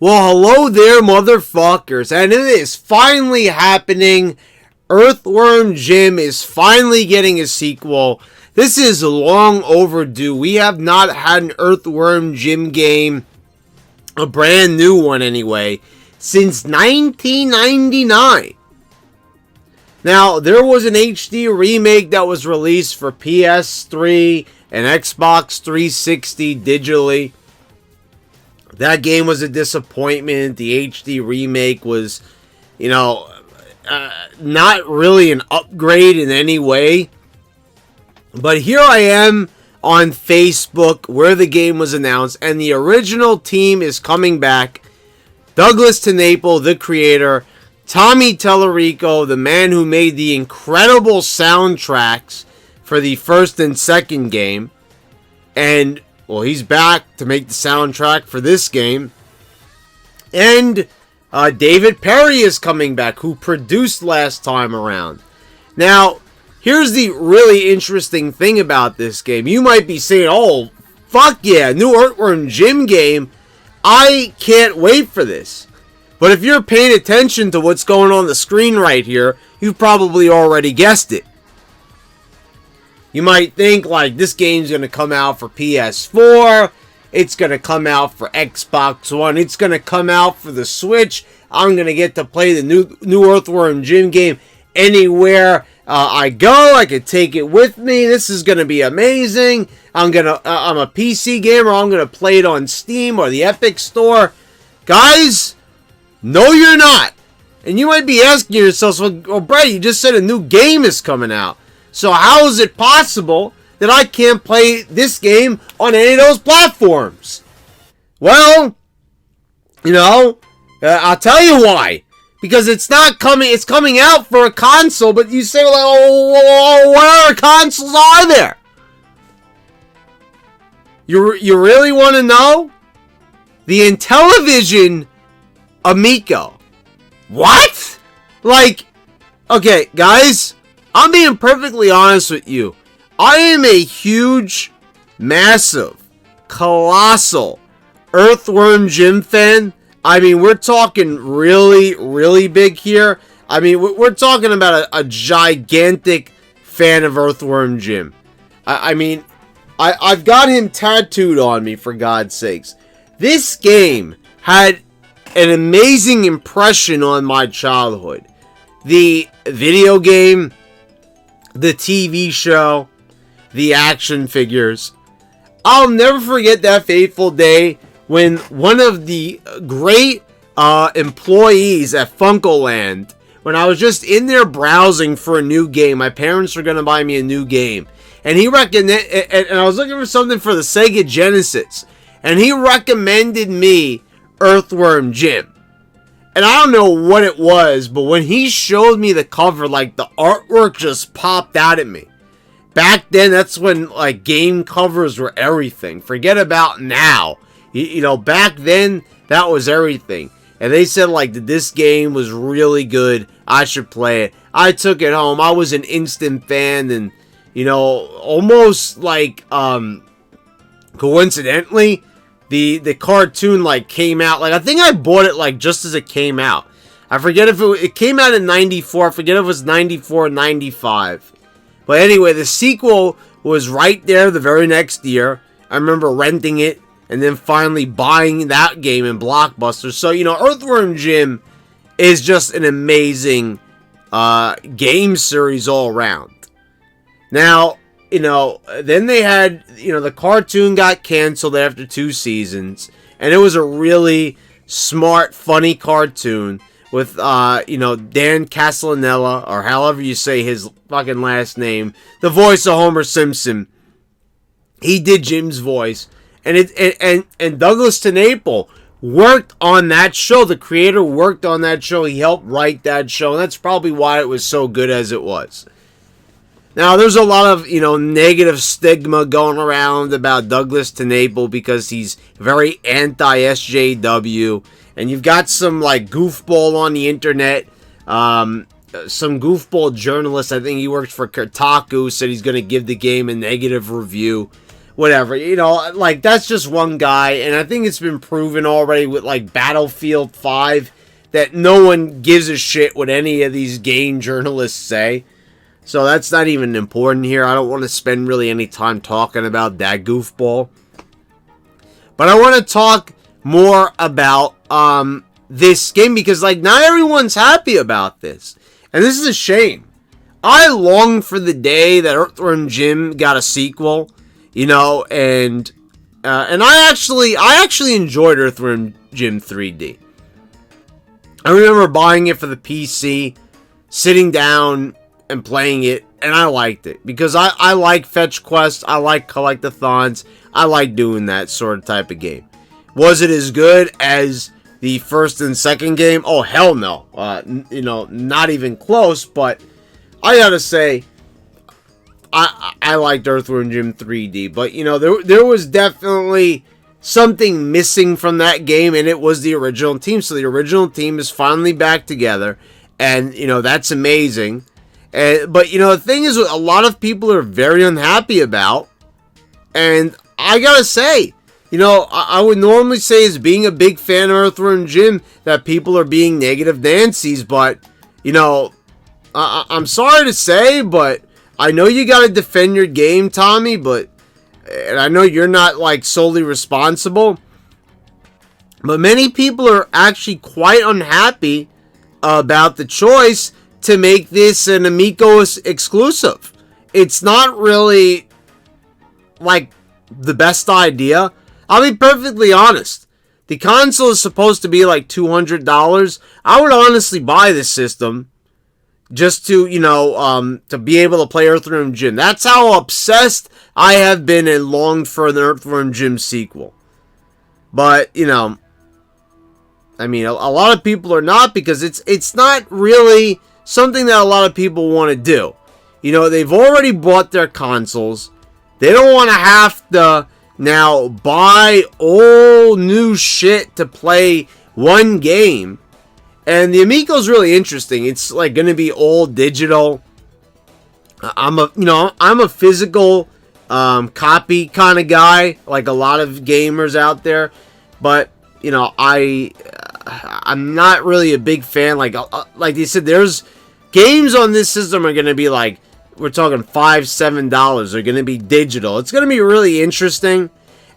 Well, hello there, motherfuckers, and it is finally happening. Earthworm Jim is finally getting a sequel. This is long overdue. We have not had an Earthworm Jim game, a brand new one anyway, since 1999. Now, there was an HD remake that was released for PS3 and Xbox 360 digitally. That game was a disappointment. The HD remake was, not really an upgrade in any way. But here I am on Facebook where the game was announced, and the original team is coming back. Douglas TenNapel, the creator. Tommy Tallarico, the man who made the incredible soundtracks for the first and second game. And, well, he's back to make the soundtrack for this game. And David Perry is coming back, who produced last time around. Now, here's the really interesting thing about this game. You might be saying, oh, fuck yeah, new Earthworm Jim game. I can't wait for this. But if you're paying attention to what's going on the screen right here, you've probably already guessed it. You might think, like, this game's going to come out for PS4. It's going to come out for Xbox One. It's going to come out for the Switch. I'm going to get to play the new Earthworm Jim game anywhere I go. I could take it with me. This is going to be amazing. I'm a PC gamer. I'm going to play it on Steam or the Epic Store. Guys, no, you're not. And you might be asking yourself, well, Brett, you just said a new game is coming out. So how is it possible that I can't play this game on any of those platforms? Well, I'll tell you why. Because it's coming out for a console, but you say, well, oh, what other consoles are there? You really want to know? The Intellivision Amico. What? Like, okay, guys, I'm being perfectly honest with you. I am a huge, massive, colossal Earthworm Jim fan. I mean, we're talking really, really big here. I mean, we're talking about a gigantic fan of Earthworm Jim. I've got him tattooed on me, for God's sakes. This game had an amazing impression on my childhood. The video game, the TV show, the action figures. I'll never forget that fateful day when one of the great employees at Funkoland, when I was just in there browsing for a new game, my parents were going to buy me a new game, and he recommended, and I was looking for something for the Sega Genesis, and he recommended me Earthworm Jim. And I don't know what it was, but when he showed me the cover, like, the artwork just popped out at me. Back then, that's when, like, game covers were everything. Forget about now. Back then, that was everything. And they said, like, that this game was really good. I should play it. I took it home. I was an instant fan. And, almost like, coincidentally, the cartoon, like, came out. Like, I think I bought it, like, just as it came out. I forget if it came out in 94. I forget if it was 94 or 95. But anyway, the sequel was right there the very next year. I remember renting it and then finally buying that game in Blockbuster. So, Earthworm Jim is just an amazing game series all around. Now, then they had, the cartoon got canceled after 2 seasons. And it was a really smart, funny cartoon with, Dan Castellaneta, or however you say his fucking last name, the voice of Homer Simpson. He did Jim's voice. And Douglas TenNapel worked on that show. The creator worked on that show. He helped write that show. And that's probably why it was so good as it was. Now, there's a lot of, negative stigma going around about Douglas TenNapel because he's very anti-SJW. And you've got some, like, goofball on the internet. Some goofball journalist, I think he works for Kotaku, said he's going to give the game a negative review. whatever, you know, like, that's just one guy, and I think it's been proven already with, like, Battlefield 5 that no one gives a shit what any of these game journalists say. So that's not even important here. I don't want to spend really any time talking about that goofball. But I want to talk more about this game because, like, not everyone's happy about this. And this is a shame. I long for the day that Earthworm Jim got a sequel, you know, and I actually enjoyed Earthworm Jim 3D. I remember buying it for the PC, sitting down and playing it, and I liked it because I like fetch quests, I like collectathons, I like doing that sort of type of game. Was it as good as the first and second game? Oh, hell no. You know, not even close, but I gotta say, I liked Earthworm Jim 3D, but, you know, there was definitely something missing from that game, and it was the original team. So the original team is finally back together, and, you know, that's amazing. But, you know, the thing is, a lot of people are very unhappy about, and I gotta say, you know, I would normally say, as being a big fan of Earthworm Jim, that people are being negative Nancy's, but, you know, I'm sorry to say, but I know you gotta defend your game, Tommy, but, and I know you're not, like, solely responsible, but many people are actually quite unhappy about the choice to make this an Amico exclusive. It's not really, like, the best idea. I'll be perfectly honest. The console is supposed to be like $200. I would honestly buy this system just to, you know, to be able to play Earthworm Jim. That's how obsessed I have been and longed for an Earthworm Jim sequel. But, you know, I mean, a lot of people are not, because it's not really something that a lot of people want to do. You know, they've already bought their consoles. They don't want to have to now buy all new shit to play one game. And the Amico's really interesting. It's like going to be all digital. I'm a physical copy kind of guy, like a lot of gamers out there. But, you know, I'm not really a big fan. Like they said, there's games on this system are going to be like, we're talking $5-7. They're going to be digital. It's going to be really interesting.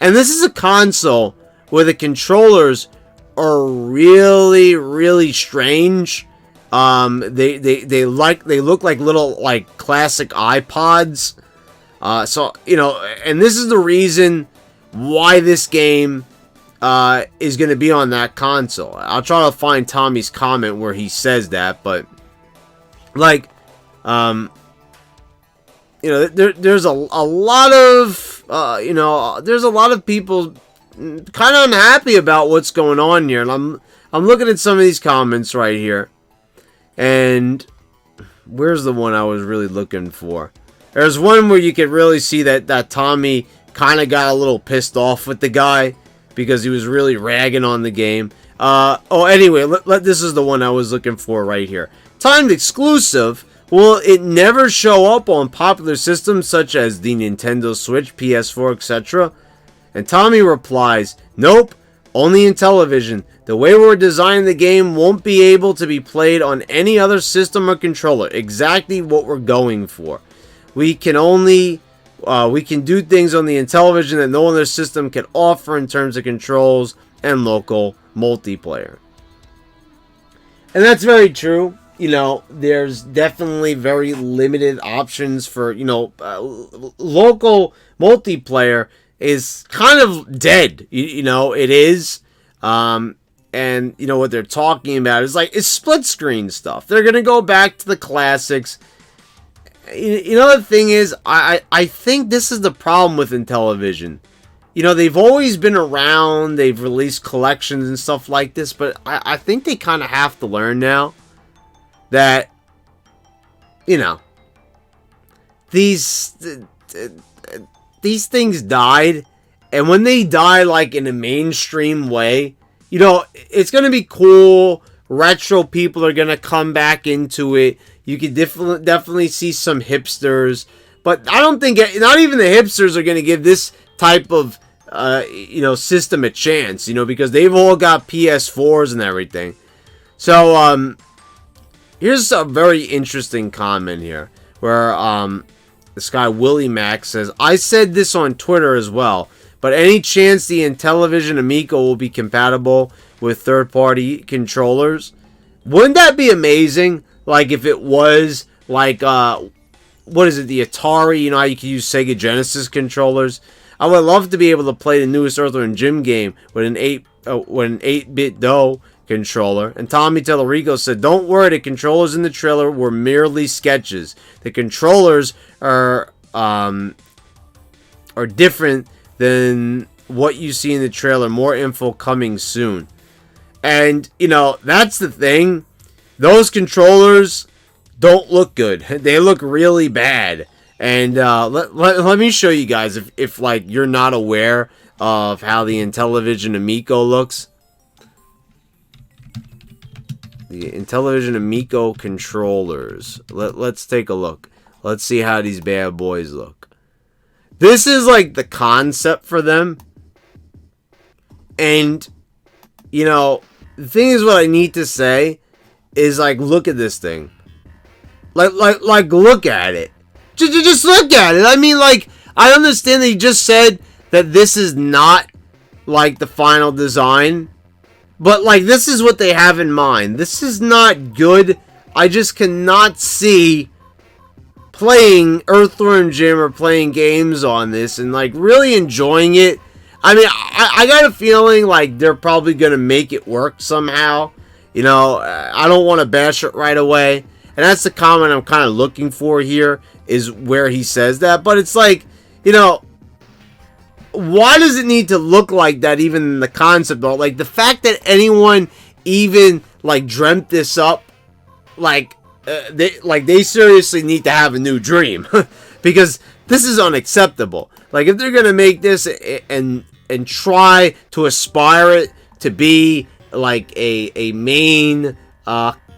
And this is a console where the controllers are really, really strange. They look like little, like, classic iPods. So, you know, and this is the reason why this game is going to be on that console. I'll try to find Tommy's comment where he says that, but, like, you know, there's a lot of, you know, there's a lot of people kind of unhappy about what's going on here. And I'm looking at some of these comments right here. And where's the one I was really looking for? There's one where you could really see that Tommy kind of got a little pissed off with the guy because he was really ragging on the game. Anyway, this is the one I was looking for right here. Timed exclusive. Will it never show up on popular systems such as the Nintendo Switch, PS4, etc.? And Tommy replies, nope, only Intellivision. The way we're designing the game won't be able to be played on any other system or controller. Exactly what we're going for. We can do things on the Intellivision that no other system can offer in terms of controls and local multiplayer. And that's very true. You know, there's definitely very limited options for, you know, local multiplayer is kind of dead. You know, it is. And, you know, what they're talking about is, like, it's split screen stuff. They're going to go back to the classics. You know, the thing is, I think this is the problem with Intellivision. You know, they've always been around. They've released collections and stuff like this. But I think they kind of have to learn now that, you know, these things died, and when they die, like, in a mainstream way, you know, it's gonna be cool. Retro people are gonna come back into it. You could definitely see some hipsters, but I don't think, not even the hipsters are gonna give this type of system a chance, because they've all got PS4s and everything. So here's a very interesting comment here where this guy Willie Max says, I said this on Twitter as well, but any chance the Intellivision Amico will be compatible with third-party controllers? Wouldn't that be amazing? Like if it was like what is it, the Atari, how you can use Sega Genesis controllers? I would love to be able to play the newest Earthworm Jim game with an 8-bit DOE controller. And Tommy Tellerico said, don't worry, the controllers in the trailer were merely sketches. The controllers are different than what you see in the trailer. More info coming soon. And, that's the thing. Those controllers don't look good. They look really bad. And let me show you guys if like you're not aware of how the Intellivision Amico looks. The Intellivision Amico controllers. Let's take a look. Let's see how these bad boys look. This is like the concept for them. And the thing is, what I need to say is like, look at this thing. Like look at it. Just look at it. I mean, like, I understand that you just said that this is not, like, the final design. But, like, this is what they have in mind. This is not good. I just cannot see playing Earthworm Jim or playing games on this and, like, really enjoying it. I mean, I got a feeling, like, they're probably going to make it work somehow. I don't want to bash it right away. And that's the comment I'm kind of looking for here, is where he says that. But it's like, why does it need to look like that even in the concept? Like, the fact that anyone even, like, dreamt this up, they seriously need to have a new dream. Because this is unacceptable. Like, if they're going to make this and try to aspire it to be, like, a main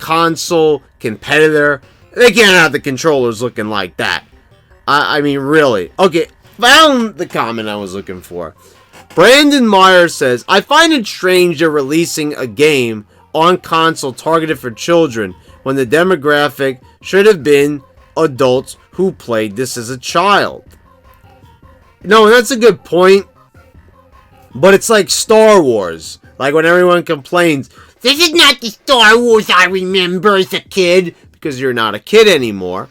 console competitor, they can't have the controllers looking like that. I mean, really. Okay, found the comment I was looking for. Brandon Meyer says, I find it strange they're releasing a game on console targeted for children when the demographic should have been adults who played this as a child. No, that's a good point. But it's like Star Wars. Like when everyone complains, this is not the Star Wars I remember as a kid. Because you're not a kid anymore.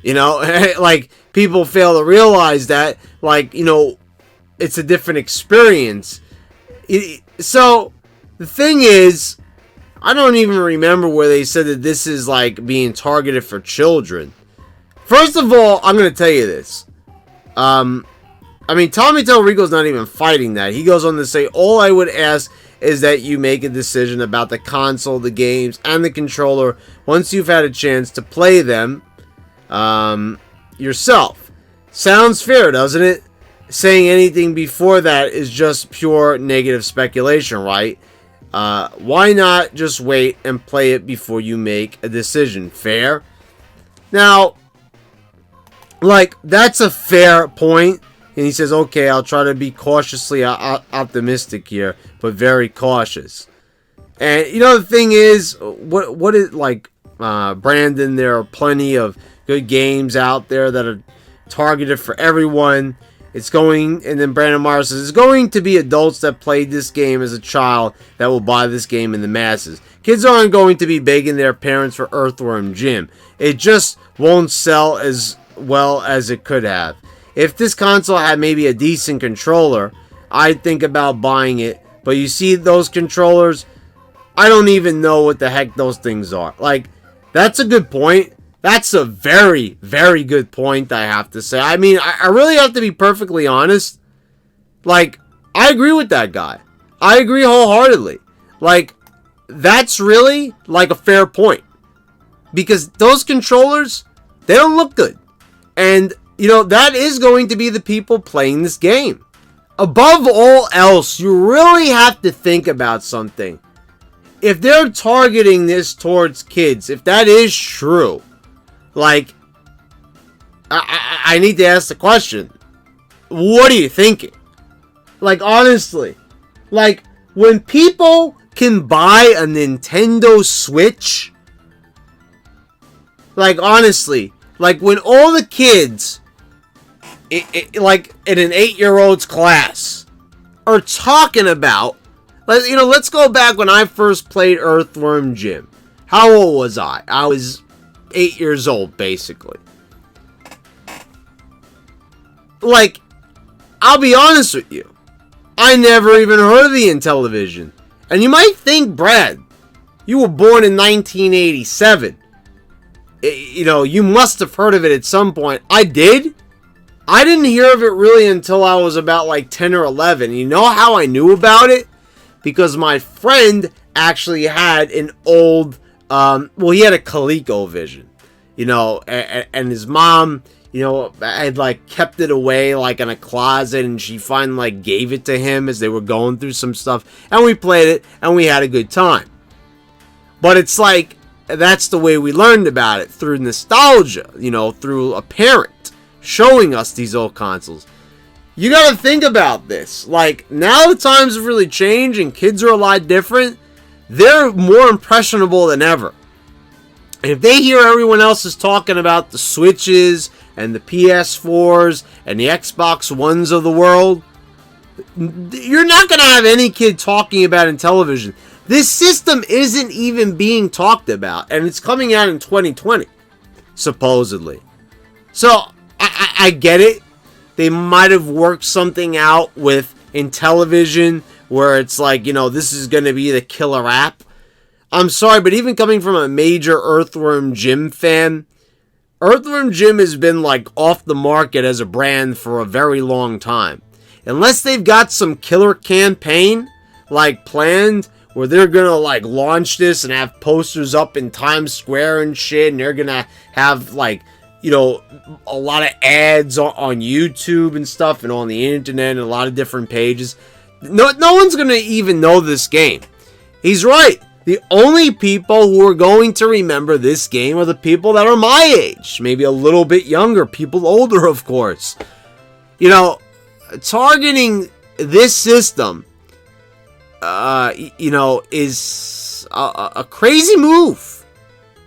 Like, people fail to realize that, like, it's a different experience. So, the thing is, I don't even remember where they said that this is, like, being targeted for children. First of all, I'm going to tell you this. I mean, Tommy Tellerico's not even fighting that. He goes on to say, all I would ask is that you make a decision about the console, the games, and the controller once you've had a chance to play them yourself. Sounds fair, doesn't it? Saying anything before that is just pure negative speculation, right? Why not just wait and play it before you make a decision? Fair? Now, like, that's a fair point. And he says, okay, I'll try to be cautiously optimistic here, but very cautious. And, the thing is, what is, like, Brandon, there are plenty of good games out there that are targeted for everyone. It's going, and then Brandon Meyer says, it's going to be adults that played this game as a child that will buy this game in the masses. Kids aren't going to be begging their parents for Earthworm Jim. It just won't sell as well as it could have. If this console had maybe a decent controller, I'd think about buying it. But you see those controllers, I don't even know what the heck those things are. Like, that's a good point. That's a very, very good point, I have to say. I mean, I really have to be perfectly honest. Like, I agree with that guy. I agree wholeheartedly. Like, that's really, like, a fair point. Because those controllers, they don't look good. And that is going to be the people playing this game. Above all else, you really have to think about something. If they're targeting this towards kids, if that is true, like, I need to ask the question. what are you thinking? Like, honestly, like, when people can buy a Nintendo Switch, like, honestly, like, when all the kids, like, in an 8-year-old's class, are talking about, you know, let's go back when I first played Earthworm Jim. How old was I? I was 8 years old, basically. Like, I'll be honest with you, I never even heard of the Intellivision. And you might think, Brad, you were born in 1987. You know, you must have heard of it at some point. I did. I didn't hear of it really until I was about like 10 or 11. You know how I knew about it? Because my friend actually had an old, well, he had a ColecoVision, you know, and his mom, you know, had like kept it away like in a closet, and she finally like gave it to him as they were going through some stuff, and we played it and we had a good time. But it's like, that's the way we learned about it, through nostalgia, you know, through a parent showing us these old consoles. You gotta think about this. Like, now the times have really changed and kids are a lot different. They're more impressionable than ever. And if they hear everyone else is talking about the Switches and the PS4s and the Xbox Ones of the world, you're not gonna have any kid talking about Intellivision. This system isn't even being talked about, and it's coming out in 2020, supposedly. So, I get it. They might have worked something out with Intellivision where it's like, you know, this is going to be the killer app. I'm sorry, but even coming from a major Earthworm Jim fan, Earthworm Jim has been like off the market as a brand for a very long time. Unless they've got some killer campaign like planned where they're going to like launch this and have posters up in Times Square and shit, and they're going to have like, you know, a lot of ads on YouTube and stuff and on the internet and a lot of different pages. No one's going to even know this game. He's right. The only people who are going to remember this game are the people that are my age. Maybe a little bit younger. People older, of course. You know, targeting this system, you know, is a crazy move.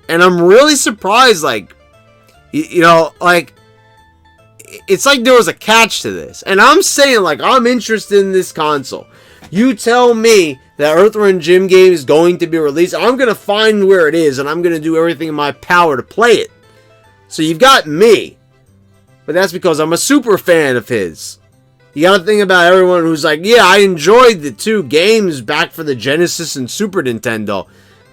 And I'm really surprised, like, you know, like, it's like there was a catch to this. And I'm saying, like, I'm interested in this console. You tell me that Earthworm Jim game is going to be released. I'm going to find where it is, and I'm going to do everything in my power to play it. So you've got me. But that's because I'm a super fan of his. You got to think about everyone who's like, yeah, I enjoyed the two games back for the Genesis and Super Nintendo,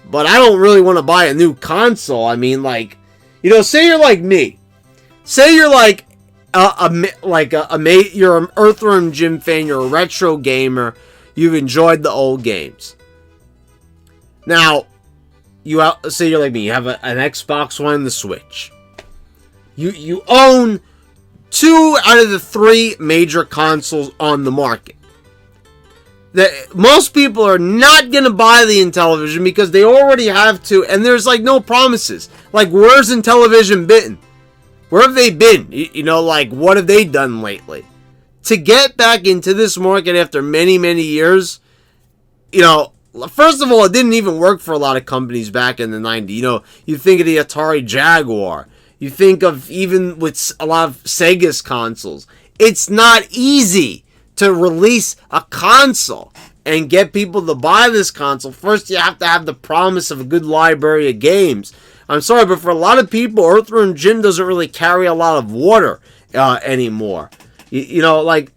but I don't really want to buy a new console. I mean, like, you know, say you're like me. Say you're like you're an Earthworm Jim fan, you're a retro gamer, you've enjoyed the old games. Now, say you're like me, you have an Xbox One and the Switch. You own 2 out of the 3 major consoles on the market. Most people are not going to buy the Intellivision because they already have to, and there's like no promises. Like, where's Intellivision been? Where have they been? You know, like, what have they done lately? To get back into this market after many, many years, you know, first of all, it didn't even work for a lot of companies back in the 90s. You know, you think of the Atari Jaguar. You think of even with a lot of Sega's consoles. It's not easy to release a console and get people to buy this console. First, you have to have the promise of a good library of games. I'm sorry, but for a lot of people, Earthworm Jim doesn't really carry a lot of water anymore. You know, like,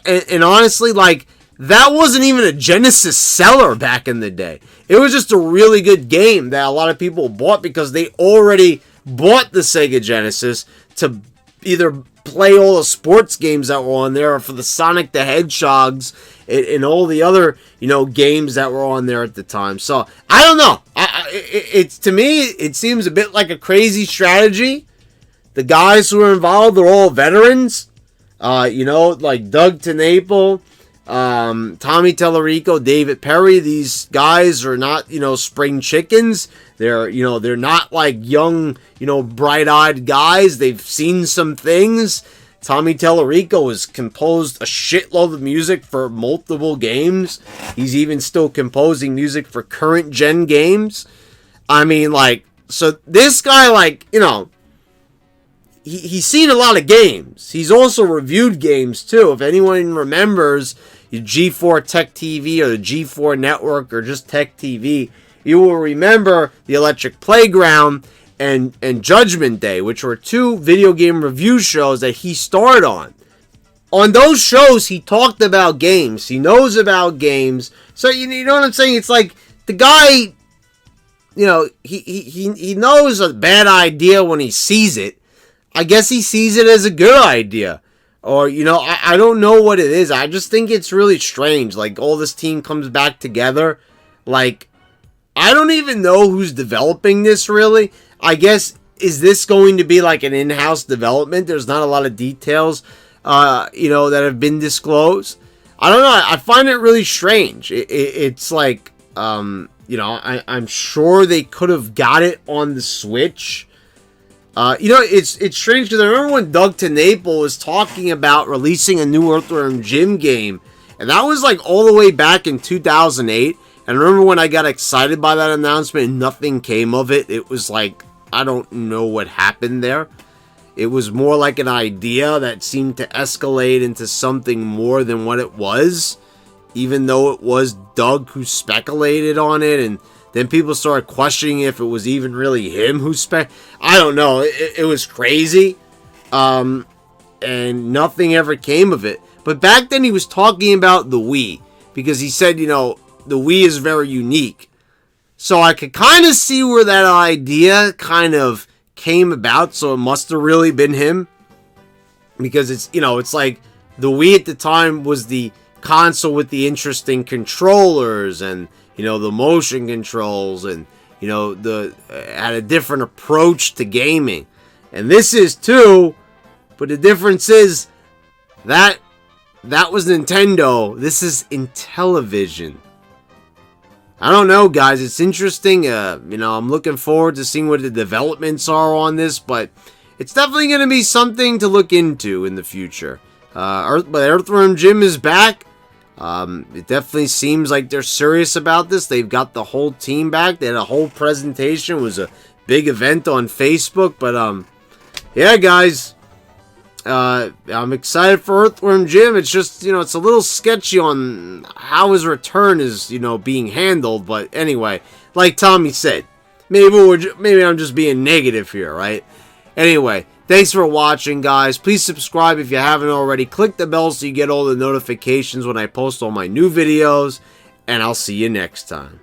and honestly, like, that wasn't even a Genesis seller back in the day. It was just a really good game that a lot of people bought because they already bought the Sega Genesis to either play all the sports games that were on there, or for the Sonic the Hedgehogs and all the other, you know, games that were on there at the time. So I don't know. It's to me, it seems a bit like a crazy strategy. The guys who are involved are all veterans. You know, like Doug TenNapel, Tommy Tallarico, David Perry. These guys are not, you know, spring chickens. They're, you know, they're not like young, you know, bright-eyed guys. They've seen some things. Tommy Tallarico has composed a shitload of music for multiple games. He's even still composing music for current gen games. I mean, like, so this guy, like, you know, he's seen a lot of games. He's also reviewed games too. If anyone remembers G4 Tech TV or the G4 Network or just Tech TV, you will remember the Electric Playground and Judgment Day, which were two video game review shows that he starred on. On those shows, he talked about games. He knows about games. So, you know what I'm saying? It's like the guy, you know, he knows a bad idea when he sees it. I guess he sees it as a good idea. Or, you know, I don't know what it is. I just think it's really strange. Like, all this team comes back together. Like, I don't even know who's developing this, really. I guess, is this going to be like an in-house development? There's not a lot of details, you know, that have been disclosed. I don't know. I find it really strange. It's like, you know, I'm sure they could have got it on the Switch. You know, it's strange because I remember when Doug TenNapel was talking about releasing a new Earthworm Jim game, and that was like all the way back in 2008. And I remember when I got excited by that announcement and nothing came of it. It was like, I don't know what happened there. It was more like an idea that seemed to escalate into something more than what it was, even though it was Doug who speculated on it, and then people started questioning if it was even really him who I don't know. It was crazy, and nothing ever came of it. But back then he was talking about the Wii, because he said, you know, the Wii is very unique. So I could kind of see where that idea kind of came about. So it must have really been him. Because it's, you know, it's like the Wii at the time was the console with the interesting controllers and, you know, the motion controls and, you know, had a different approach to gaming. And this is too, but the difference is that was Nintendo. This is Intellivision. I don't know, guys. It's interesting. You know, I'm looking forward to seeing what the developments are on this, but it's definitely going to be something to look into in the future. But Earthworm Jim is back. It definitely seems like they're serious about this. They've got the whole team back. They had a whole presentation. It was a big event on Facebook. But, yeah, guys. I'm excited for Earthworm Jim. It's just, you know, it's a little sketchy on how his return is, you know, being handled. But anyway, like Tommy said, maybe I'm just being negative here, right? Anyway, thanks for watching, guys. Please subscribe if you haven't already. Click the bell so you get all the notifications when I post all my new videos. And I'll see you next time.